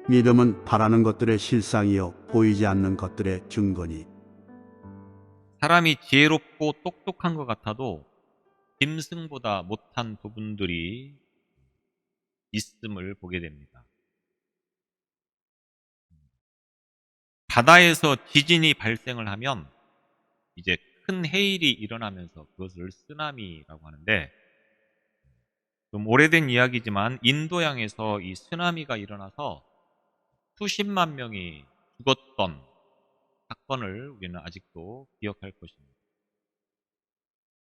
믿음은 바라는 것들의 실상이요 보이지 않는 것들의 증거니. 사람이 지혜롭고 똑똑한 것 같아도 짐승보다 못한 부분들이 있음을 보게 됩니다. 바다에서 지진이 발생을 하면 이제 큰 해일이 일어나면서 그것을 쓰나미라고 하는데, 좀 오래된 이야기지만 인도양에서 이 쓰나미가 일어나서 수십만 명이 죽었던 사건을 우리는 아직도 기억할 것입니다.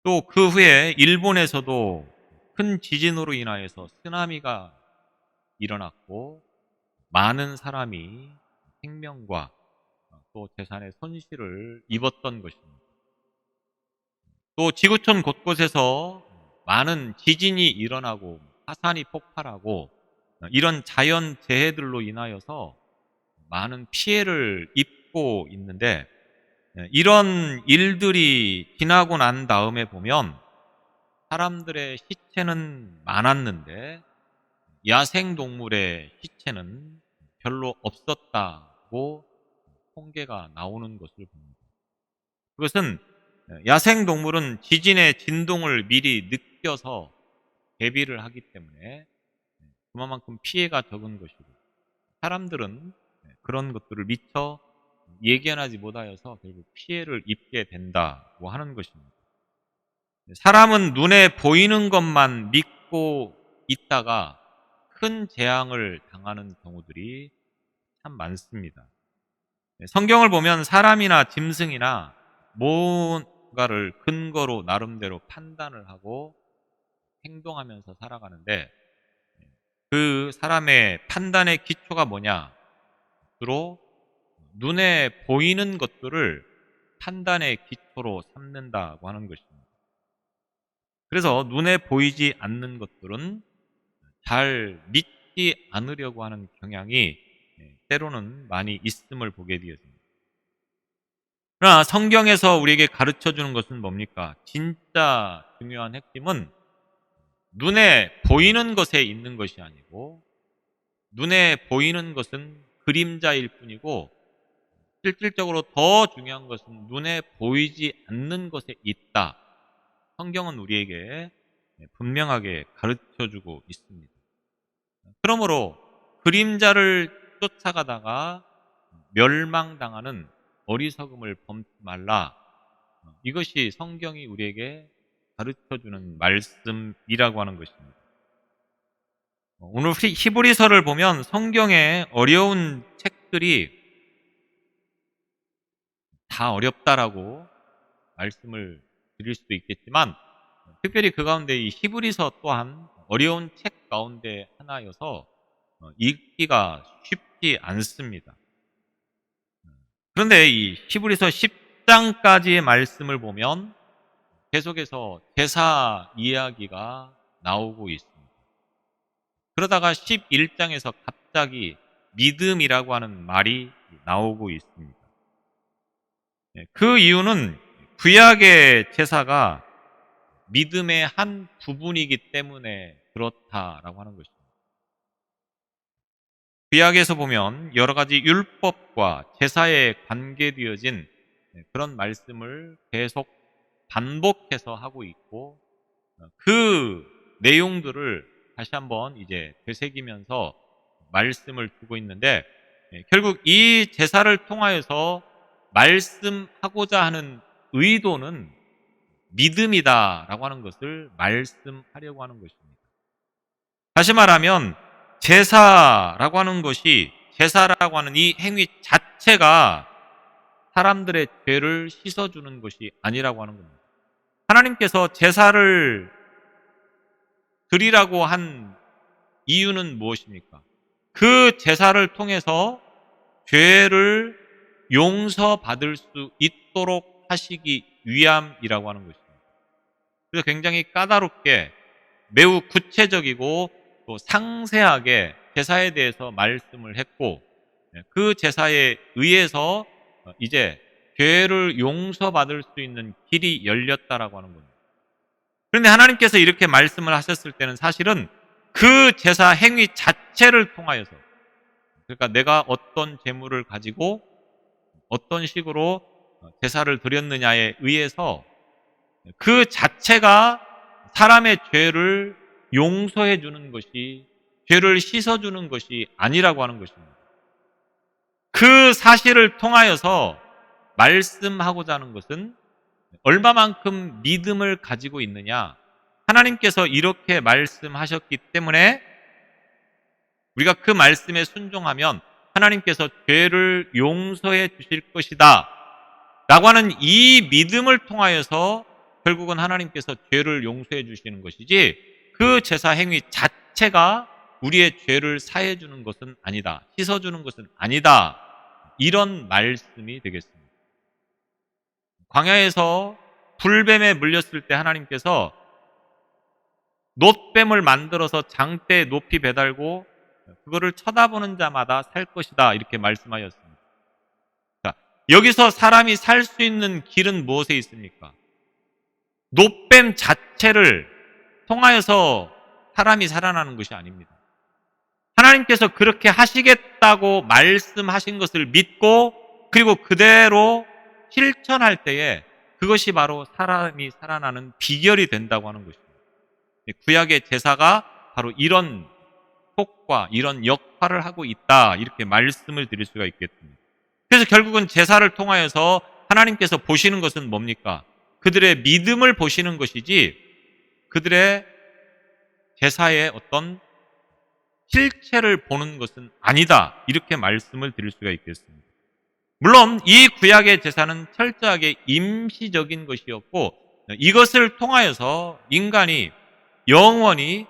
또 그 후에 일본에서도 큰 지진으로 인하여서 쓰나미가 일어났고 많은 사람이 생명과 또 재산의 손실을 입었던 것입니다. 또 지구촌 곳곳에서 많은 지진이 일어나고 화산이 폭발하고 이런 자연재해들로 인하여서 많은 피해를 입고 있는데, 이런 일들이 지나고 난 다음에 보면 사람들의 시체는 많았는데 야생동물의 시체는 별로 없었다고 통계가 나오는 것을 봅니다. 그것은 야생동물은 지진의 진동을 미리 느껴서 대비를 하기 때문에 그만큼 피해가 적은 것이고, 사람들은 그런 것들을 미처 예견하지 못하여서 결국 피해를 입게 된다고 하는 것입니다. 사람은 눈에 보이는 것만 믿고 있다가 큰 재앙을 당하는 경우들이 참 많습니다. 성경을 보면 사람이나 짐승이나 뭔가를 근거로 나름대로 판단을 하고 행동하면서 살아가는데, 그 사람의 판단의 기초가 뭐냐? 주로 눈에 보이는 것들을 판단의 기초로 삼는다고 하는 것입니다. 그래서 눈에 보이지 않는 것들은 잘 믿지 않으려고 하는 경향이 때로는 많이 있음을 보게 되었습니다. 그러나 성경에서 우리에게 가르쳐주는 것은 뭡니까? 진짜 중요한 핵심은 눈에 보이는 것에 있는 것이 아니고, 눈에 보이는 것은 그림자일 뿐이고 실질적으로 더 중요한 것은 눈에 보이지 않는 것에 있다. 성경은 우리에게 분명하게 가르쳐주고 있습니다. 그러므로 그림자를 쫓아가다가 멸망당하는 어리석음을 범치 말라. 이것이 성경이 우리에게 가르쳐주는 말씀이라고 하는 것입니다. 오늘 히브리서를 보면 성경의 어려운 책들이 다 어렵다라고 말씀을 드릴 수도 있겠지만, 특별히 그 가운데 이 히브리서 또한 어려운 책 가운데 하나여서 읽기가 쉽지 않습니다. 그런데 이 히브리서 10장까지의 말씀을 보면 계속해서 제사 이야기가 나오고 있습니다. 그러다가 11장에서 갑자기 믿음이라고 하는 말이 나오고 있습니다. 그 이유는 구약의 제사가 믿음의 한 부분이기 때문에 그렇다라고 하는 것입니다. 구약에서 보면 여러 가지 율법과 제사에 관계되어진 그런 말씀을 계속 반복해서 하고 있고, 그 내용들을 다시 한번 이제 되새기면서 말씀을 주고 있는데, 결국 이 제사를 통하여서 말씀하고자 하는 의도는 믿음이다라고 하는 것을 말씀하려고 하는 것입니다. 다시 말하면 제사라고 하는 것이, 제사라고 하는 이 행위 자체가 사람들의 죄를 씻어주는 것이 아니라고 하는 겁니다. 하나님께서 제사를 드리라고 한 이유는 무엇입니까? 그 제사를 통해서 죄를 용서받을 수 있도록 하시기 위함이라고 하는 것입니다. 그래서 굉장히 까다롭게 매우 구체적이고 또 상세하게 제사에 대해서 말씀을 했고, 그 제사에 의해서 이제 죄를 용서받을 수 있는 길이 열렸다라고 하는 겁니다. 그런데 하나님께서 이렇게 말씀을 하셨을 때는 사실은 그 제사 행위 자체를 통하여서, 그러니까 내가 어떤 재물을 가지고 어떤 식으로 제사를 드렸느냐에 의해서 그 자체가 사람의 죄를 용서해 주는 것이, 죄를 씻어 주는 것이 아니라고 하는 것입니다. 그 사실을 통하여서 말씀하고자 하는 것은 얼마만큼 믿음을 가지고 있느냐, 하나님께서 이렇게 말씀하셨기 때문에 우리가 그 말씀에 순종하면 하나님께서 죄를 용서해 주실 것이다 라고 하는 이 믿음을 통하여서 결국은 하나님께서 죄를 용서해 주시는 것이지, 그 제사 행위 자체가 우리의 죄를 사해 주는 것은 아니다, 씻어 주는 것은 아니다, 이런 말씀이 되겠습니다. 광야에서 불뱀에 물렸을 때 하나님께서 놋뱀을 만들어서 장대에 높이 배달고 그거를 쳐다보는 자마다 살 것이다, 이렇게 말씀하셨습니다. 자, 여기서 사람이 살 수 있는 길은 무엇에 있습니까? 놋뱀 자체를 통하여서 사람이 살아나는 것이 아닙니다. 하나님께서 그렇게 하시겠다고 말씀하신 것을 믿고 그리고 그대로 실천할 때에 그것이 바로 사람이 살아나는 비결이 된다고 하는 것입니다. 구약의 제사가 바로 이런 효과, 이런 역할을 하고 있다, 이렇게 말씀을 드릴 수가 있겠습니다. 그래서 결국은 제사를 통하여서 하나님께서 보시는 것은 뭡니까? 그들의 믿음을 보시는 것이지 그들의 제사의 어떤 실체를 보는 것은 아니다, 이렇게 말씀을 드릴 수가 있겠습니다. 물론 이 구약의 제사는 철저하게 임시적인 것이었고 이것을 통하여서 인간이 영원히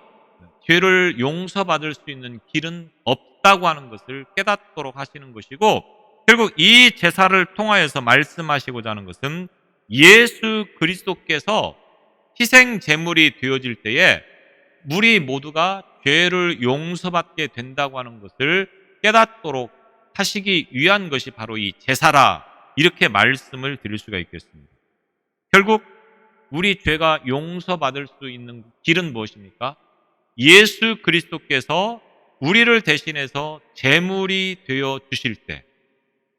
죄를 용서받을 수 있는 길은 없다고 하는 것을 깨닫도록 하시는 것이고, 결국 이 제사를 통하여서 말씀하시고자 하는 것은 예수 그리스도께서 희생 제물이 되어질 때에 우리 모두가 죄를 용서받게 된다고 하는 것을 깨닫도록 하시기 위한 것이 바로 이 제사라, 이렇게 말씀을 드릴 수가 있겠습니다. 결국 우리 죄가 용서받을 수 있는 길은 무엇입니까? 예수 그리스도께서 우리를 대신해서 제물이 되어 주실 때,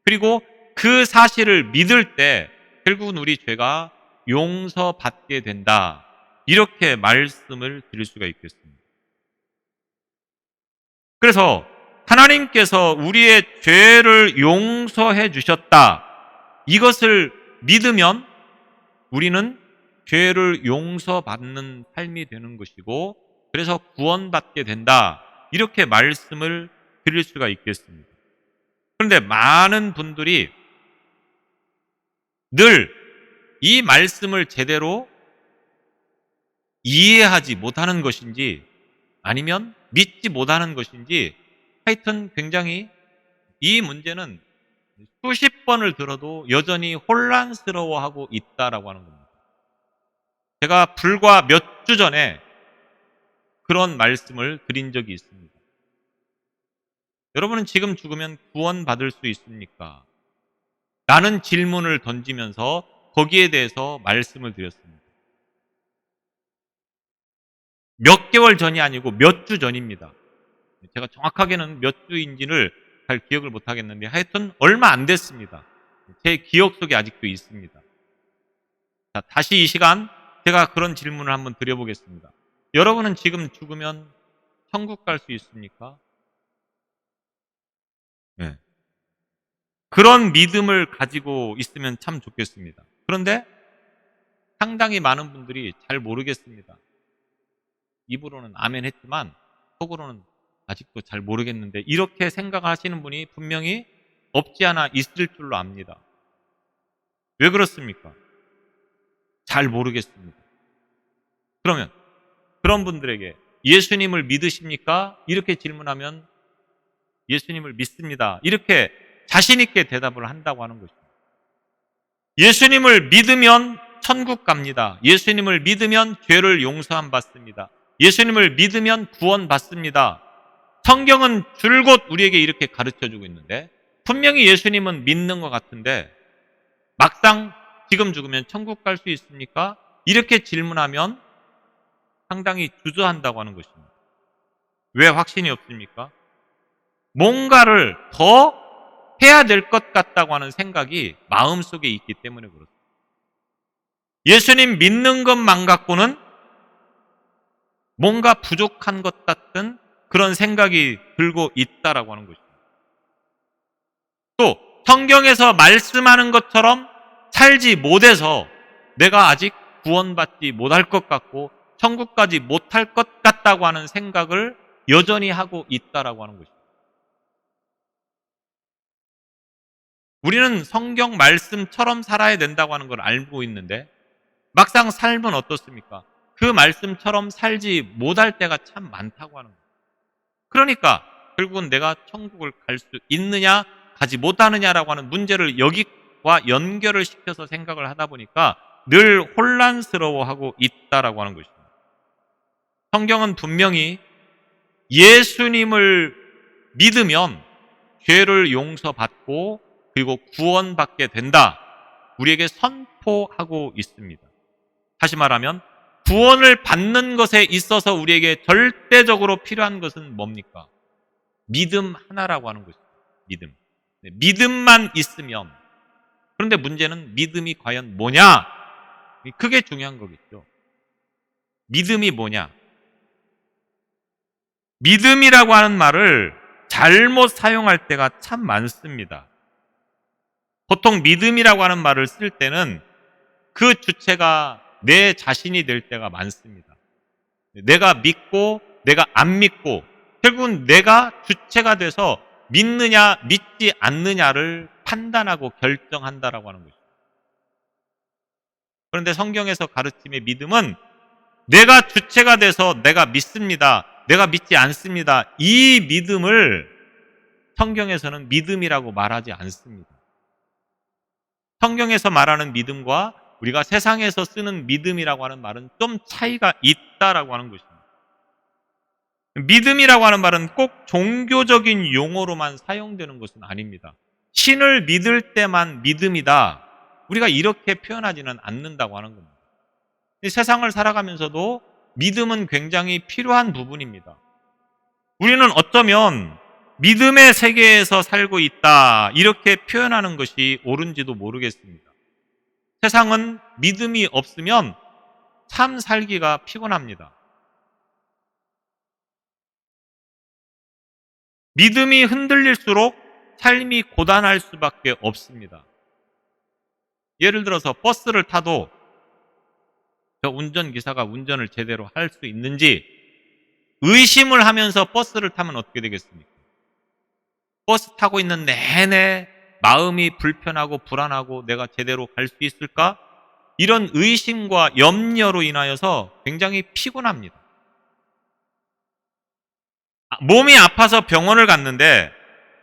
그리고 그 사실을 믿을 때 결국은 우리 죄가 용서받게 된다, 이렇게 말씀을 드릴 수가 있겠습니다. 그래서 하나님께서 우리의 죄를 용서해 주셨다, 이것을 믿으면 우리는 죄를 용서받는 삶이 되는 것이고 그래서 구원받게 된다, 이렇게 말씀을 드릴 수가 있겠습니다. 그런데 많은 분들이 늘 이 말씀을 제대로 이해하지 못하는 것인지 아니면 믿지 못하는 것인지 하여튼 굉장히 이 문제는 수십 번을 들어도 여전히 혼란스러워하고 있다라고 하는 겁니다. 제가 불과 몇 주 전에 그런 말씀을 드린 적이 있습니다. 여러분은 지금 죽으면 구원받을 수 있습니까? 라는 질문을 던지면서 거기에 대해서 말씀을 드렸습니다. 몇 개월 전이 아니고 몇 주 전입니다. 제가 정확하게는 몇 주인지를 잘 기억을 못하겠는데 하여튼 얼마 안 됐습니다. 제 기억 속에 아직도 있습니다. 자, 다시 이 시간 제가 그런 질문을 한번 드려보겠습니다. 여러분은 지금 죽으면 천국 갈 수 있습니까? 네. 그런 믿음을 가지고 있으면 참 좋겠습니다. 그런데 상당히 많은 분들이 잘 모르겠습니다. 입으로는 아멘 했지만 속으로는 아직도 잘 모르겠는데, 이렇게 생각하시는 분이 분명히 없지 않아 있을 줄로 압니다. 왜 그렇습니까? 잘 모르겠습니다. 그러면 그런 분들에게 예수님을 믿으십니까? 이렇게 질문하면 예수님을 믿습니다, 이렇게 자신 있게 대답을 한다고 하는 것입니다. 예수님을 믿으면 천국 갑니다. 예수님을 믿으면 죄를 용서함 받습니다. 예수님을 믿으면 구원 받습니다. 성경은 줄곧 우리에게 이렇게 가르쳐주고 있는데 분명히 예수님은 믿는 것 같은데 막상 지금 죽으면 천국 갈 수 있습니까? 이렇게 질문하면 상당히 주저한다고 하는 것입니다. 왜 확신이 없습니까? 뭔가를 더 해야 될 것 같다고 하는 생각이 마음속에 있기 때문에 그렇습니다. 예수님 믿는 것만 갖고는 뭔가 부족한 것 같은 그런 생각이 들고 있다라고 하는 것입니다. 또 성경에서 말씀하는 것처럼 살지 못해서 내가 아직 구원받지 못할 것 같고 천국까지 못할 것 같다고 하는 생각을 여전히 하고 있다라고 하는 것입니다. 우리는 성경 말씀처럼 살아야 된다고 하는 걸 알고 있는데 막상 삶은 어떻습니까? 그 말씀처럼 살지 못할 때가 참 많다고 하는 거예요. 그러니까 결국은 내가 천국을 갈 수 있느냐 가지 못하느냐라고 하는 문제를 여기와 연결을 시켜서 생각을 하다 보니까 늘 혼란스러워하고 있다라고 하는 것입니다. 성경은 분명히 예수님을 믿으면 죄를 용서받고 그리고 구원받게 된다. 우리에게 선포하고 있습니다. 다시 말하면 구원을 받는 것에 있어서 우리에게 절대적으로 필요한 것은 뭡니까? 믿음 하나라고 하는 것입니다. 믿음. 믿음만 있으면. 그런데 문제는 믿음이 과연 뭐냐? 그게 중요한 거겠죠. 믿음이 뭐냐? 믿음이라고 하는 말을 잘못 사용할 때가 참 많습니다. 보통 믿음이라고 하는 말을 쓸 때는 그 주체가 내 자신이 될 때가 많습니다. 내가 믿고 내가 안 믿고 결국은 내가 주체가 돼서 믿느냐 믿지 않느냐를 판단하고 결정한다라고 하는 것입니다. 그런데 성경에서 가르침의 믿음은 내가 주체가 돼서 내가 믿습니다. 내가 믿지 않습니다. 이 믿음을 성경에서는 믿음이라고 말하지 않습니다. 성경에서 말하는 믿음과 우리가 세상에서 쓰는 믿음이라고 하는 말은 좀 차이가 있다라고 하는 것입니다. 믿음이라고 하는 말은 꼭 종교적인 용어로만 사용되는 것은 아닙니다. 신을 믿을 때만 믿음이다. 우리가 이렇게 표현하지는 않는다고 하는 겁니다. 세상을 살아가면서도 믿음은 굉장히 필요한 부분입니다. 우리는 어쩌면 믿음의 세계에서 살고 있다. 이렇게 표현하는 것이 옳은지도 모르겠습니다. 세상은 믿음이 없으면 참 살기가 피곤합니다. 믿음이 흔들릴수록 삶이 고단할 수밖에 없습니다. 예를 들어서 버스를 타도 저 운전기사가 운전을 제대로 할 수 있는지 의심을 하면서 버스를 타면 어떻게 되겠습니까? 버스 타고 있는 내내 마음이 불편하고 불안하고 내가 제대로 갈 수 있을까? 이런 의심과 염려로 인하여서 굉장히 피곤합니다. 몸이 아파서 병원을 갔는데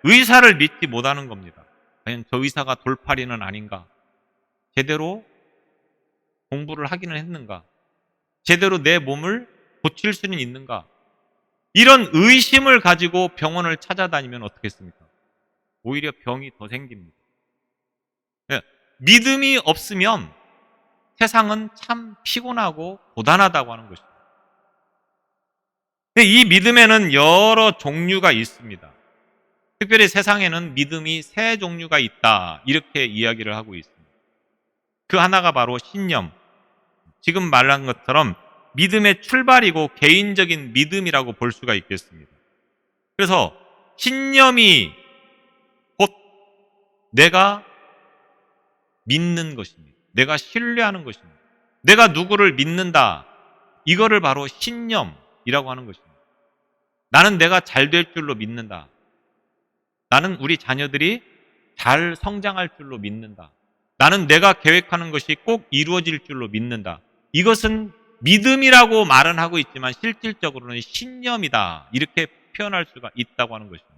의사를 믿지 못하는 겁니다. 과연 저 의사가 돌팔이는 아닌가? 제대로 공부를 하기는 했는가? 제대로 내 몸을 고칠 수는 있는가? 이런 의심을 가지고 병원을 찾아다니면 어떻겠습니까? 오히려 병이 더 생깁니다. 믿음이 없으면 세상은 참 피곤하고 고단하다고 하는 것입니다. 이 믿음에는 여러 종류가 있습니다. 특별히 세상에는 믿음이 세 종류가 있다. 이렇게 이야기를 하고 있습니다. 그 하나가 바로 신념. 지금 말한 것처럼 믿음의 출발이고 개인적인 믿음이라고 볼 수가 있겠습니다. 그래서 신념이 곧 내가 믿는 것입니다. 내가 신뢰하는 것입니다. 내가 누구를 믿는다. 이거를 바로 신념이라고 하는 것입니다. 나는 내가 잘 될 줄로 믿는다. 나는 우리 자녀들이 잘 성장할 줄로 믿는다. 나는 내가 계획하는 것이 꼭 이루어질 줄로 믿는다. 이것은 믿음이라고 말은 하고 있지만 실질적으로는 신념이다. 이렇게 표현할 수가 있다고 하는 것입니다.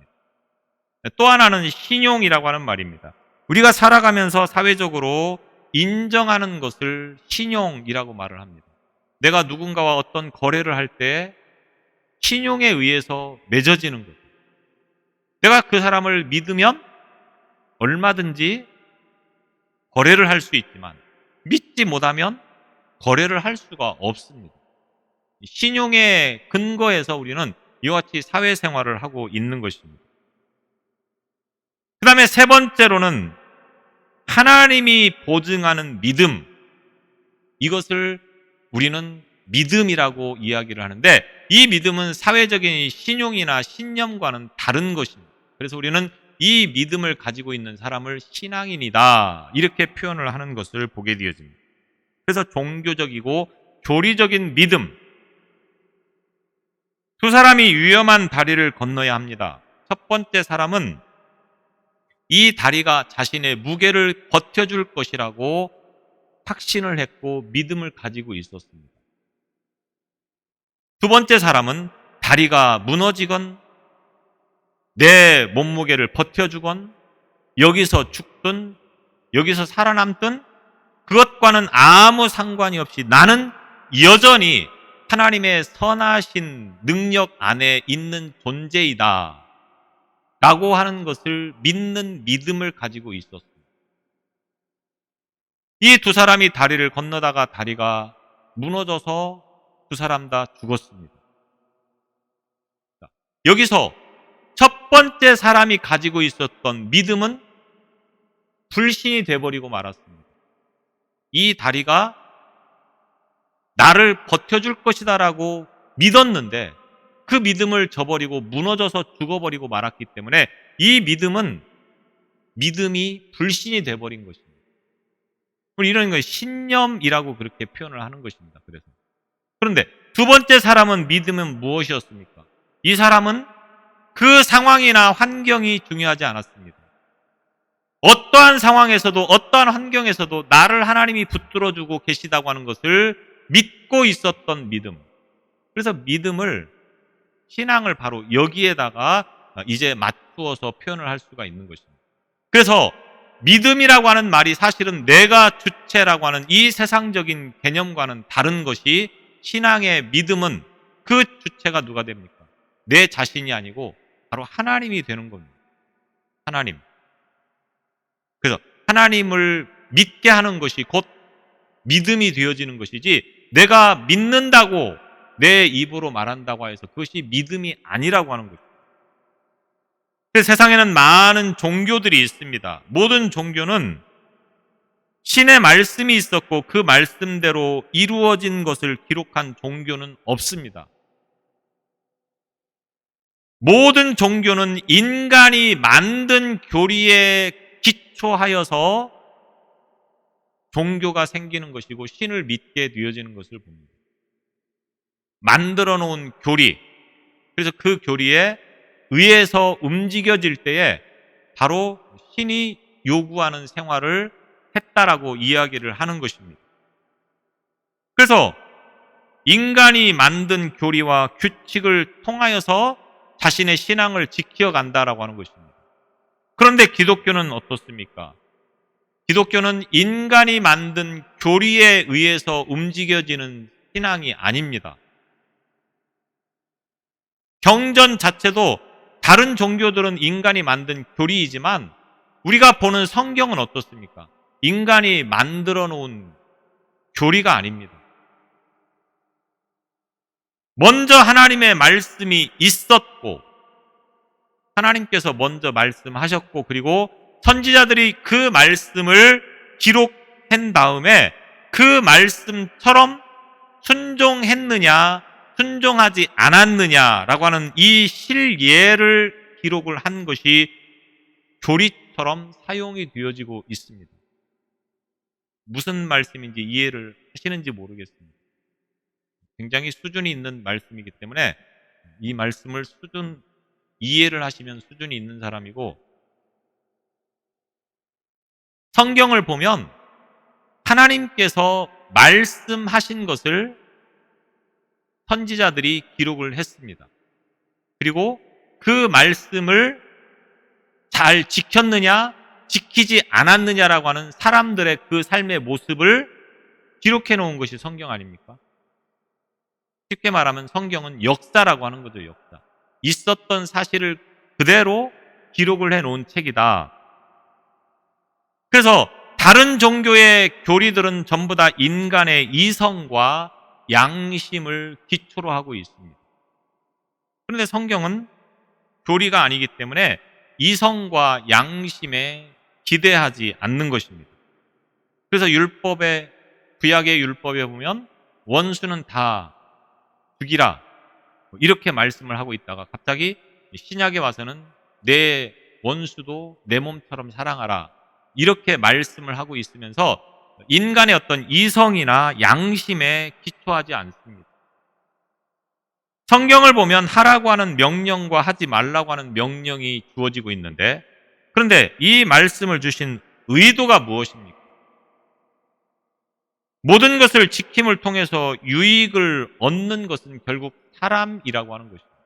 또 하나는 신용이라고 하는 말입니다. 우리가 살아가면서 사회적으로 인정하는 것을 신용이라고 말을 합니다. 내가 누군가와 어떤 거래를 할 때 신용에 의해서 맺어지는 거죠. 내가 그 사람을 믿으면 얼마든지 거래를 할 수 있지만 믿지 못하면 거래를 할 수가 없습니다. 신용의 근거에서 우리는 이와 같이 사회생활을 하고 있는 것입니다. 그 다음에 세 번째로는 하나님이 보증하는 믿음, 이것을 우리는 믿음이라고 이야기를 하는데, 이 믿음은 사회적인 신용이나 신념과는 다른 것입니다. 그래서 우리는 이 믿음을 가지고 있는 사람을 신앙인이다, 이렇게 표현을 하는 것을 보게 되어집니다. 그래서 종교적이고 교리적인 믿음, 두 사람이 위험한 다리를 건너야 합니다. 첫 번째 사람은 이 다리가 자신의 무게를 버텨줄 것이라고 확신을 했고 믿음을 가지고 있었습니다. 두 번째 사람은 다리가 무너지건 내 몸무게를 버텨주건 여기서 죽든 여기서 살아남든 그것과는 아무 상관이 없이 나는 여전히 하나님의 선하신 능력 안에 있는 존재이다 라고 하는 것을 믿는 믿음을 가지고 있었습니다. 이 두 사람이 다리를 건너다가 다리가 무너져서 두 사람 다 죽었습니다. 여기서 첫 번째 사람이 가지고 있었던 믿음은 불신이 돼버리고 말았습니다. 이 다리가 나를 버텨줄 것이다라고 믿었는데 그 믿음을 저버리고 무너져서 죽어버리고 말았기 때문에 이 믿음이 불신이 돼버린 것입니다. 이런 걸 신념이라고 그렇게 표현을 하는 것입니다. 그런데 두 번째 사람은 믿음은 무엇이었습니까? 이 사람은 그 상황이나 환경이 중요하지 않았습니다. 어떠한 상황에서도 어떠한 환경에서도 나를 하나님이 붙들어주고 계시다고 하는 것을 믿고 있었던 믿음. 그래서 믿음을, 신앙을 바로 여기에다가 이제 맞추어서 표현을 할 수가 있는 것입니다. 그래서 믿음이라고 하는 말이 사실은 내가 주체라고 하는 이 세상적인 개념과는 다른 것이, 신앙의 믿음은 그 주체가 누가 됩니까? 내 자신이 아니고 바로 하나님이 되는 겁니다. 하나님. 그래서 하나님을 믿게 하는 것이 곧 믿음이 되어지는 것이지, 내가 믿는다고 내 입으로 말한다고 해서 그것이 믿음이 아니라고 하는 것입니다. 세상에는 많은 종교들이 있습니다. 모든 종교는 신의 말씀이 있었고 그 말씀대로 이루어진 것을 기록한 종교는 없습니다. 모든 종교는 인간이 만든 교리에 기초하여서 종교가 생기는 것이고 신을 믿게 되어지는 것을 봅니다. 만들어 놓은 교리, 그래서 그 교리에 의해서 움직여질 때에 바로 신이 요구하는 생활을 했다라고 이야기를 하는 것입니다. 그래서 인간이 만든 교리와 규칙을 통하여서 자신의 신앙을 지켜간다라고 하는 것입니다. 그런데 기독교는 어떻습니까? 기독교는 인간이 만든 교리에 의해서 움직여지는 신앙이 아닙니다. 경전 자체도 다른 종교들은 인간이 만든 교리이지만 우리가 보는 성경은 어떻습니까? 인간이 만들어 놓은 교리가 아닙니다. 먼저 하나님의 말씀이 있었고 하나님께서 먼저 말씀하셨고 그리고 선지자들이 그 말씀을 기록한 다음에 그 말씀처럼 순종했느냐 순종하지 않았느냐라고 하는 이 실예를 기록을 한 것이 교리처럼 사용이 되어지고 있습니다. 무슨 말씀인지 이해를 하시는지 모르겠습니다. 굉장히 수준이 있는 말씀이기 때문에 이 말씀을 이해를 하시면 수준이 있는 사람이고, 성경을 보면 하나님께서 말씀하신 것을 선지자들이 기록을 했습니다. 그리고 그 말씀을 잘 지켰느냐 지키지 않았느냐라고 하는 사람들의 그 삶의 모습을 기록해 놓은 것이 성경 아닙니까? 쉽게 말하면 성경은 역사라고 하는 거죠. 역사. 있었던 사실을 그대로 기록을 해놓은 책이다. 그래서 다른 종교의 교리들은 전부 다 인간의 이성과 양심을 기초로 하고 있습니다. 그런데 성경은 교리가 아니기 때문에 이성과 양심에 기대하지 않는 것입니다. 그래서 구약의 율법에 보면 원수는 다 죽이라 이렇게 말씀을 하고 있다가 갑자기 신약에 와서는 내 원수도 내 몸처럼 사랑하라 이렇게 말씀을 하고 있으면서 인간의 어떤 이성이나 양심에 기초하지 않습니다. 성경을 보면 하라고 하는 명령과 하지 말라고 하는 명령이 주어지고 있는데, 그런데 이 말씀을 주신 의도가 무엇입니까? 모든 것을 지킴을 통해서 유익을 얻는 것은 결국 사람이라고 하는 것입니다.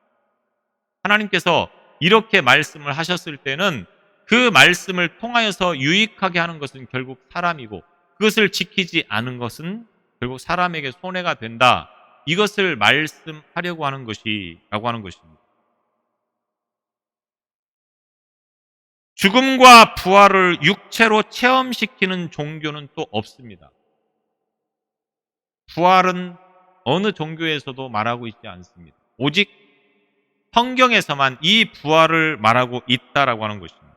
하나님께서 이렇게 말씀을 하셨을 때는 그 말씀을 통하여서 유익하게 하는 것은 결국 사람이고, 그것을 지키지 않은 것은 결국 사람에게 손해가 된다. 이것을 말씀하려고 하는 것이라고 하는 것입니다. 죽음과 부활을 육체로 체험시키는 종교는 또 없습니다. 부활은 어느 종교에서도 말하고 있지 않습니다. 오직 성경에서만 이 부활을 말하고 있다라고 하는 것입니다.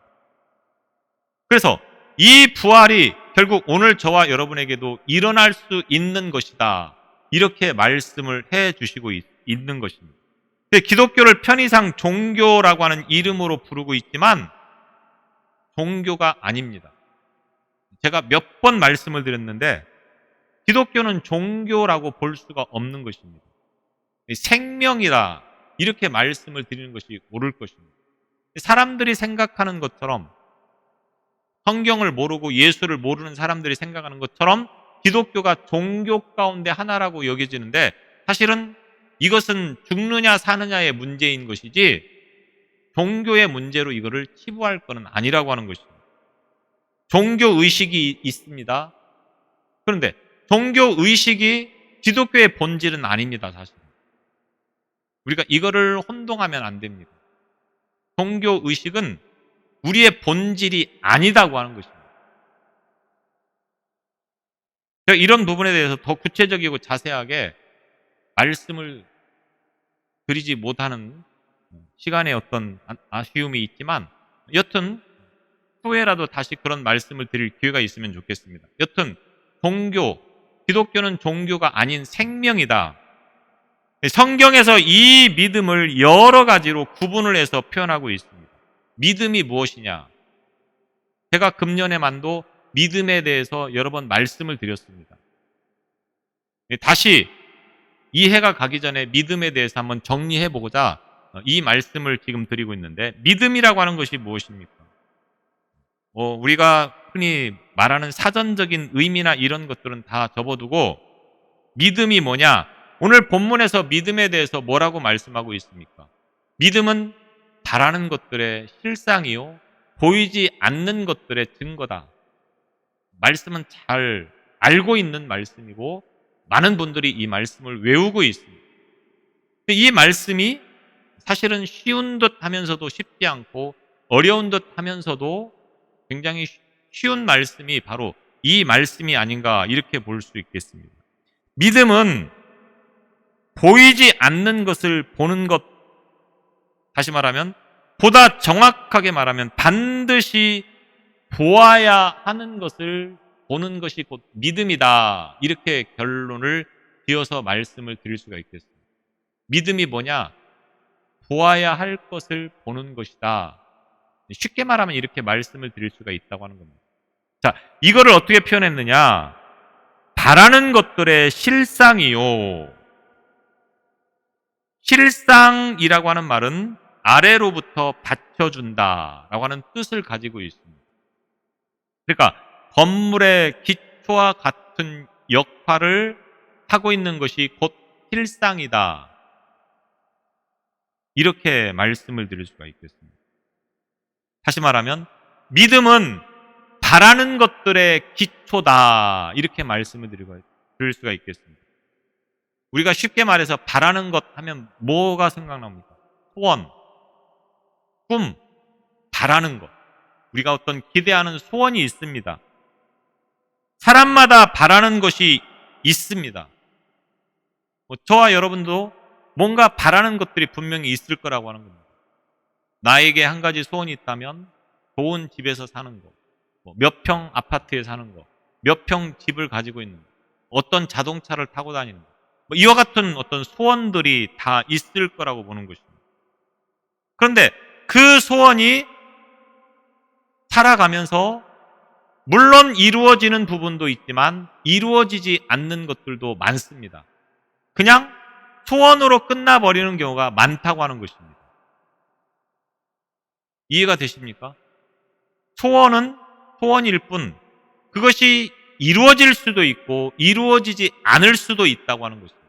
그래서 이 부활이 결국 오늘 저와 여러분에게도 일어날 수 있는 것이다. 이렇게 말씀을 해 주시고 있는 것입니다. 기독교를 편의상 종교라고 하는 이름으로 부르고 있지만 종교가 아닙니다. 제가 몇 번 말씀을 드렸는데 기독교는 종교라고 볼 수가 없는 것입니다. 생명이라 이렇게 말씀을 드리는 것이 옳을 것입니다. 사람들이 생각하는 것처럼, 성경을 모르고 예수를 모르는 사람들이 생각하는 것처럼 기독교가 종교 가운데 하나라고 여겨지는데, 사실은 이것은 죽느냐 사느냐의 문제인 것이지 종교의 문제로 이거를 치부할 것은 아니라고 하는 것입니다. 종교 의식이 있습니다. 그런데 종교 의식이 기독교의 본질은 아닙니다, 사실. 우리가 이거를 혼동하면 안 됩니다. 종교 의식은 우리의 본질이 아니다고 하는 것입니다. 제가 이런 부분에 대해서 더 구체적이고 자세하게 말씀을 드리지 못하는 시간에 어떤 아쉬움이 있지만, 여튼 후에라도 다시 그런 말씀을 드릴 기회가 있으면 좋겠습니다. 여튼 기독교는 종교가 아닌 생명이다. 성경에서 이 믿음을 여러 가지로 구분을 해서 표현하고 있습니다. 믿음이 무엇이냐? 제가 금년에만도 믿음에 대해서 여러 번 말씀을 드렸습니다. 다시 이 해가 가기 전에 믿음에 대해서 한번 정리해 보고자 이 말씀을 지금 드리고 있는데, 믿음이라고 하는 것이 무엇입니까? 우리가 흔히 말하는 사전적인 의미나 이런 것들은 다 접어두고 믿음이 뭐냐? 오늘 본문에서 믿음에 대해서 뭐라고 말씀하고 있습니까? 믿음은 바라는 것들의 실상이요, 보이지 않는 것들의 증거다. 말씀은 잘 알고 있는 말씀이고 많은 분들이 이 말씀을 외우고 있습니다. 이 말씀이 사실은 쉬운 듯 하면서도 쉽지 않고 어려운 듯 하면서도 굉장히 쉬운 말씀이 바로 이 말씀이 아닌가, 이렇게 볼 수 있겠습니다. 믿음은 보이지 않는 것을 보는 것, 다시 말하면 보다 정확하게 말하면 반드시 보아야 하는 것을 보는 것이 곧 믿음이다. 이렇게 결론을 지어서 말씀을 드릴 수가 있겠습니다. 믿음이 뭐냐? 보아야 할 것을 보는 것이다. 쉽게 말하면 이렇게 말씀을 드릴 수가 있다고 하는 겁니다. 자, 이거를 어떻게 표현했느냐? 바라는 것들의 실상이요. 실상이라고 하는 말은 아래로부터 받쳐준다라고 하는 뜻을 가지고 있습니다. 그러니까 건물의 기초와 같은 역할을 하고 있는 것이 곧 실상이다. 이렇게 말씀을 드릴 수가 있겠습니다. 다시 말하면 믿음은 바라는 것들의 기초다. 이렇게 말씀을 드릴 수가 있겠습니다. 우리가 쉽게 말해서 바라는 것 하면 뭐가 생각납니까? 소원, 꿈, 바라는 것. 우리가 어떤 기대하는 소원이 있습니다. 사람마다 바라는 것이 있습니다. 저와 여러분도 뭔가 바라는 것들이 분명히 있을 거라고 하는 겁니다. 나에게 한 가지 소원이 있다면 좋은 집에서 사는 거, 몇 평 아파트에 사는 거, 몇 평 집을 가지고 있는 거, 어떤 자동차를 타고 다니는 거, 이와 같은 어떤 소원들이 다 있을 거라고 보는 것입니다. 그런데 그 소원이 살아가면서 물론 이루어지는 부분도 있지만 이루어지지 않는 것들도 많습니다. 그냥 소원으로 끝나버리는 경우가 많다고 하는 것입니다. 이해가 되십니까? 소원은 소원일 뿐 그것이 이루어질 수도 있고 이루어지지 않을 수도 있다고 하는 것입니다.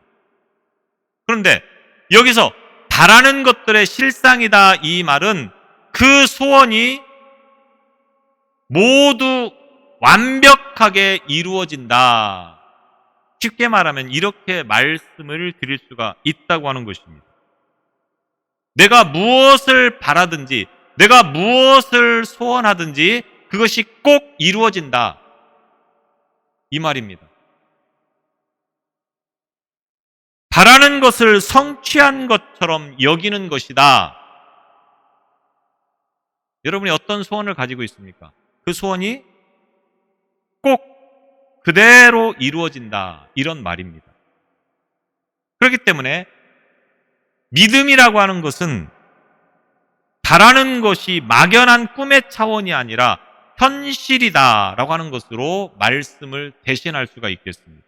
그런데 여기서 바라는 것들의 실상이다 이 말은 그 소원이 모두 완벽하게 이루어진다. 쉽게 말하면 이렇게 말씀을 드릴 수가 있다고 하는 것입니다. 내가 무엇을 바라든지 내가 무엇을 소원하든지 그것이 꼭 이루어진다. 이 말입니다. 바라는 것을 성취한 것처럼 여기는 것이다. 여러분이 어떤 소원을 가지고 있습니까? 그 소원이 꼭 그대로 이루어진다. 이런 말입니다. 그렇기 때문에 믿음이라고 하는 것은 바라는 것이 막연한 꿈의 차원이 아니라 현실이다라고 하는 것으로 말씀을 대신할 수가 있겠습니다.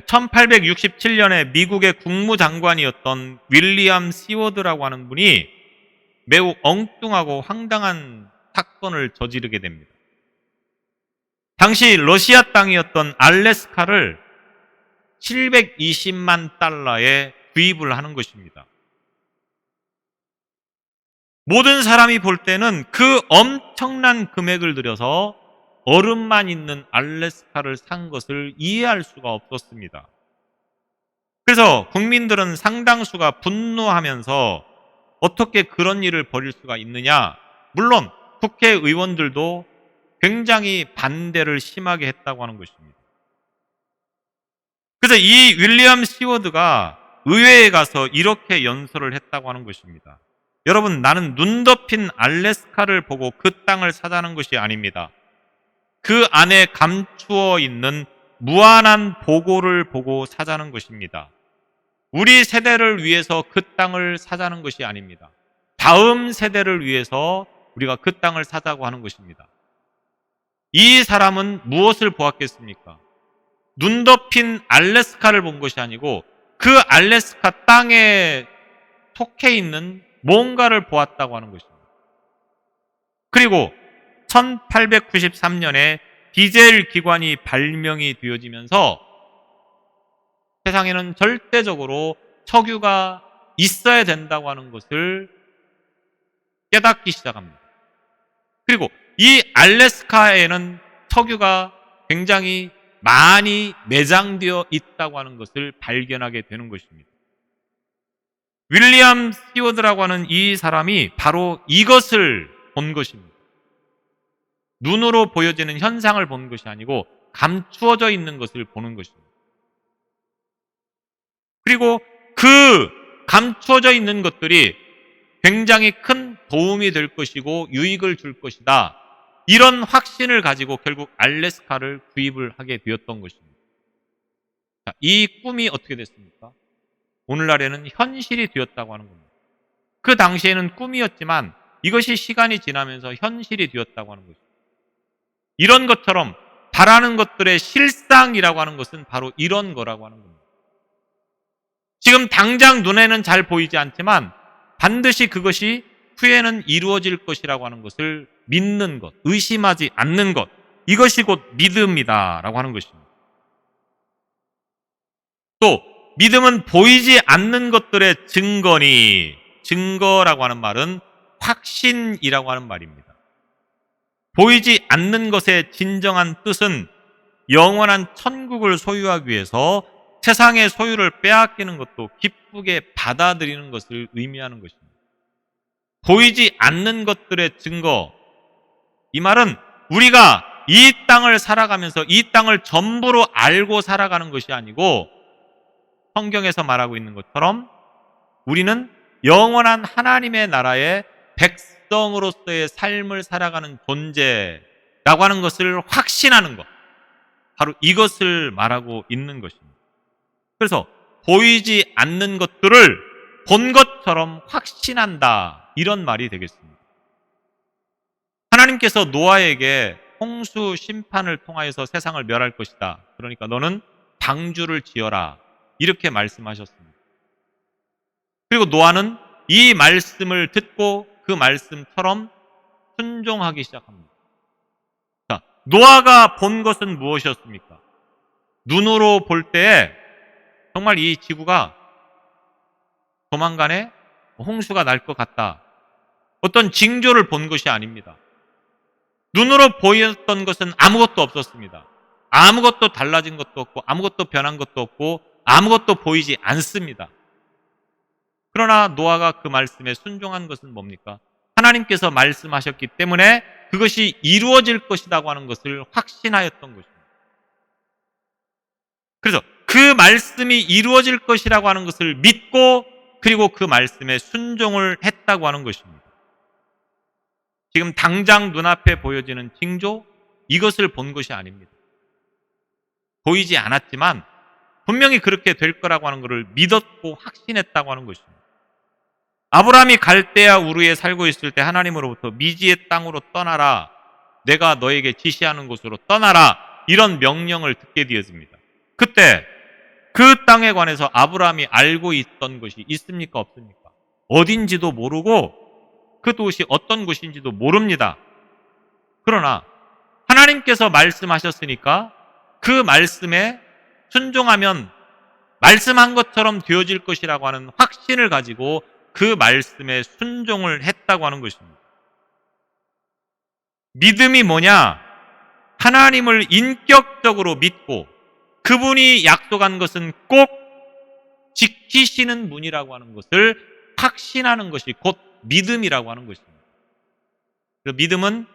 1867년에 미국의 국무장관이었던 윌리엄 시워드라고 하는 분이 매우 엉뚱하고 황당한 사건을 저지르게 됩니다. 당시 러시아 땅이었던 알래스카를 720만 달러에 구입을 하는 것입니다. 모든 사람이 볼 때는 그 엄청난 금액을 들여서 얼음만 있는 알래스카를 산 것을 이해할 수가 없었습니다. 그래서 국민들은 상당수가 분노하면서 어떻게 그런 일을 벌일 수가 있느냐? 물론 국회의원들도 굉장히 반대를 심하게 했다고 하는 것입니다. 그래서 이 윌리엄 시워드가 의회에 가서 이렇게 연설을 했다고 하는 것입니다. 여러분, 나는 눈 덮인 알래스카를 보고 그 땅을 사자는 것이 아닙니다. 그 안에 감추어 있는 무한한 보고를 보고 사자는 것입니다. 우리 세대를 위해서 그 땅을 사자는 것이 아닙니다. 다음 세대를 위해서 우리가 그 땅을 사자고 하는 것입니다. 이 사람은 무엇을 보았겠습니까? 눈 덮인 알래스카를 본 것이 아니고 그 알래스카 땅에 속해 있는 뭔가를 보았다고 하는 것입니다. 그리고 1893년에 디젤 기관이 발명이 되어지면서 세상에는 절대적으로 석유가 있어야 된다고 하는 것을 깨닫기 시작합니다. 그리고 이 알래스카에는 석유가 굉장히 많이 내장되어 있다고 하는 것을 발견하게 되는 것입니다. 윌리엄 시워드라고 하는 이 사람이 바로 이것을 본 것입니다. 눈으로 보여지는 현상을 본 것이 아니고 감추어져 있는 것을 보는 것입니다. 그리고 그 감추어져 있는 것들이 굉장히 큰 도움이 될 것이고 유익을 줄 것이다. 이런 확신을 가지고 결국 알래스카를 구입을 하게 되었던 것입니다. 자, 이 꿈이 어떻게 됐습니까? 오늘날에는 현실이 되었다고 하는 겁니다. 그 당시에는 꿈이었지만 이것이 시간이 지나면서 현실이 되었다고 하는 것입니다. 이런 것처럼 바라는 것들의 실상이라고 하는 것은 바로 이런 거라고 하는 겁니다. 지금 당장 눈에는 잘 보이지 않지만 반드시 그것이 후에는 이루어질 것이라고 하는 것을 믿는 것, 의심하지 않는 것, 이것이 곧 믿음이다라고 하는 것입니다. 또 믿음은 보이지 않는 것들의 증거니, 증거라고 하는 말은 확신이라고 하는 말입니다. 보이지 않는 것의 진정한 뜻은 영원한 천국을 소유하기 위해서 세상의 소유를 빼앗기는 것도 기쁘게 받아들이는 것을 의미하는 것입니다. 보이지 않는 것들의 증거, 이 말은 우리가 이 땅을 살아가면서 이 땅을 전부로 알고 살아가는 것이 아니고 성경에서 말하고 있는 것처럼 우리는 영원한 하나님의 나라의 백성으로서의 삶을 살아가는 존재라고 하는 것을 확신하는 것. 바로 이것을 말하고 있는 것입니다. 그래서 보이지 않는 것들을 본 것처럼 확신한다. 이런 말이 되겠습니다. 하나님께서 노아에게 홍수 심판을 통하여서 세상을 멸할 것이다. 그러니까 너는 방주를 지어라. 이렇게 말씀하셨습니다. 그리고 노아는 이 말씀을 듣고 그 말씀처럼 순종하기 시작합니다. 자, 노아가 본 것은 무엇이었습니까? 눈으로 볼 때에 정말 이 지구가 조만간에 홍수가 날 것 같다. 어떤 징조를 본 것이 아닙니다. 눈으로 보였던 것은 아무것도 없었습니다. 아무것도 달라진 것도 없고 아무것도 변한 것도 없고 아무것도 보이지 않습니다. 그러나 노아가 그 말씀에 순종한 것은 뭡니까? 하나님께서 말씀하셨기 때문에 그것이 이루어질 것이라고 하는 것을 확신하였던 것입니다. 그래서 그 말씀이 이루어질 것이라고 하는 것을 믿고 그리고 그 말씀에 순종을 했다고 하는 것입니다. 지금 당장 눈앞에 보여지는 징조, 이것을 본 것이 아닙니다. 보이지 않았지만 분명히 그렇게 될 거라고 하는 것을 믿었고 확신했다고 하는 것입니다. 아브라함이 갈대아 우르에 살고 있을 때 하나님으로부터 미지의 땅으로 떠나라, 내가 너에게 지시하는 곳으로 떠나라, 이런 명령을 듣게 되었습니다. 그때 그 땅에 관해서 아브라함이 알고 있던 것이 있습니까? 없습니까? 어딘지도 모르고 그 곳이 어떤 곳인지도 모릅니다. 그러나 하나님께서 말씀하셨으니까 그 말씀에 순종하면 말씀한 것처럼 되어질 것이라고 하는 확신을 가지고 그 말씀에 순종을 했다고 하는 것입니다. 믿음이 뭐냐? 하나님을 인격적으로 믿고 그분이 약속한 것은 꼭 지키시는 분이라고 하는 것을 확신하는 것이 곧 믿음이라고 하는 것입니다. 그 믿음은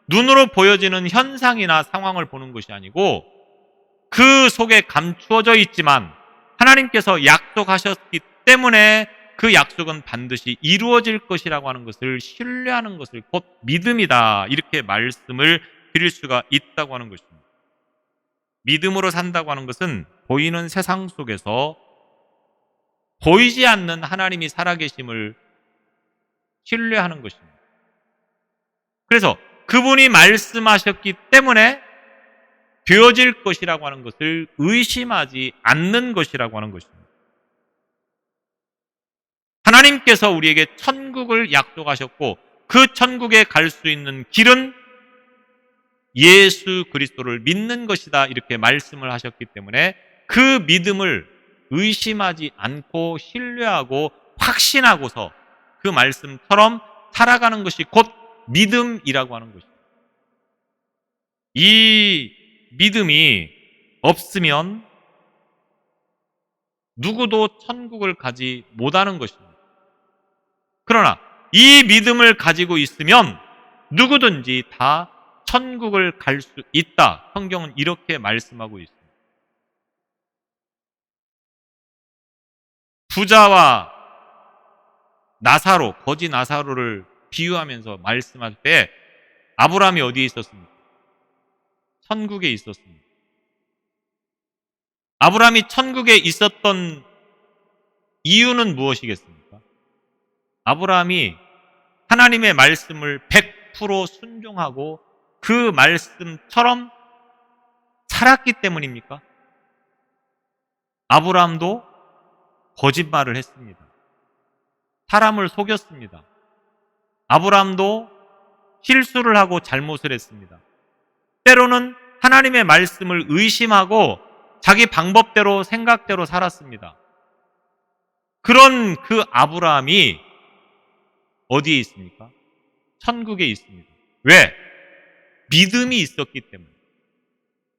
눈으로 보여지는 현상이나 상황을 보는 것이 아니고 그 속에 감추어져 있지만 하나님께서 약속하셨기 때문에 그 약속은 반드시 이루어질 것이라고 하는 것을 신뢰하는 것을 곧 믿음이다. 이렇게 말씀을 드릴 수가 있다고 하는 것입니다. 믿음으로 산다고 하는 것은 보이는 세상 속에서 보이지 않는 하나님이 살아계심을 신뢰하는 것입니다. 그래서 그분이 말씀하셨기 때문에 되어질 것이라고 하는 것을 의심하지 않는 것이라고 하는 것입니다. 하나님께서 우리에게 천국을 약속하셨고 그 천국에 갈 수 있는 길은 예수 그리스도를 믿는 것이다. 이렇게 말씀을 하셨기 때문에 그 믿음을 의심하지 않고 신뢰하고 확신하고서 그 말씀처럼 살아가는 것이 곧 믿음이라고 하는 것입니다. 이 믿음이 없으면 누구도 천국을 가지 못하는 것입니다. 그러나 이 믿음을 가지고 있으면 누구든지 다 천국을 갈 수 있다. 성경은 이렇게 말씀하고 있습니다. 부자와 나사로, 거지 나사로를 비유하면서 말씀할 때 아브라함이 어디에 있었습니까? 천국에 있었습니다. 아브라함이 천국에 있었던 이유는 무엇이겠습니까? 아브라함이 하나님의 말씀을 100% 순종하고 그 말씀처럼 살았기 때문입니까? 아브라함도 거짓말을 했습니다. 사람을 속였습니다. 아브라함도 실수를 하고 잘못을 했습니다. 때로는 하나님의 말씀을 의심하고 자기 방법대로 생각대로 살았습니다. 그런 그 아브라함이 어디에 있습니까? 천국에 있습니다. 왜? 믿음이 있었기 때문에.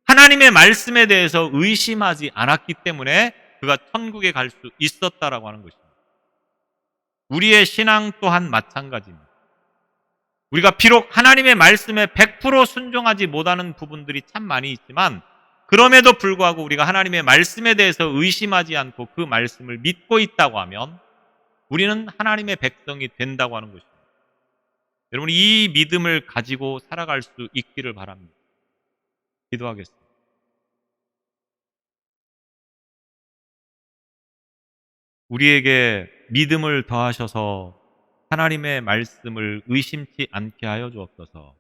하나님의 말씀에 대해서 의심하지 않았기 때문에 그가 천국에 갈 수 있었다라고 하는 것입니다. 우리의 신앙 또한 마찬가지입니다. 우리가 비록 하나님의 말씀에 100% 순종하지 못하는 부분들이 참 많이 있지만 그럼에도 불구하고 우리가 하나님의 말씀에 대해서 의심하지 않고 그 말씀을 믿고 있다고 하면 우리는 하나님의 백성이 된다고 하는 것입니다. 여러분, 이 믿음을 가지고 살아갈 수 있기를 바랍니다. 기도하겠습니다. 우리에게 믿음을 더하셔서 하나님의 말씀을 의심치 않게 하여 주옵소서.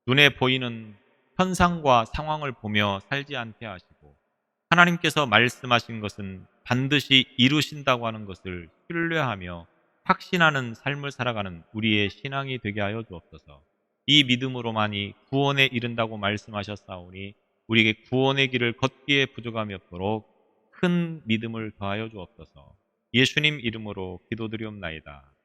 눈에 보이는 현상과 상황을 보며 살지 않게 하시고, 하나님께서 말씀하신 것은 반드시 이루신다고 하는 것을 신뢰하며 확신하는 삶을 살아가는 우리의 신앙이 되게 하여 주옵소서. 이 믿음으로만이 구원에 이른다고 말씀하셨사오니 우리에게 구원의 길을 걷기에 부족함이 없도록 큰 믿음을 더하여 주옵소서. 예수님 이름으로 기도드리옵나이다.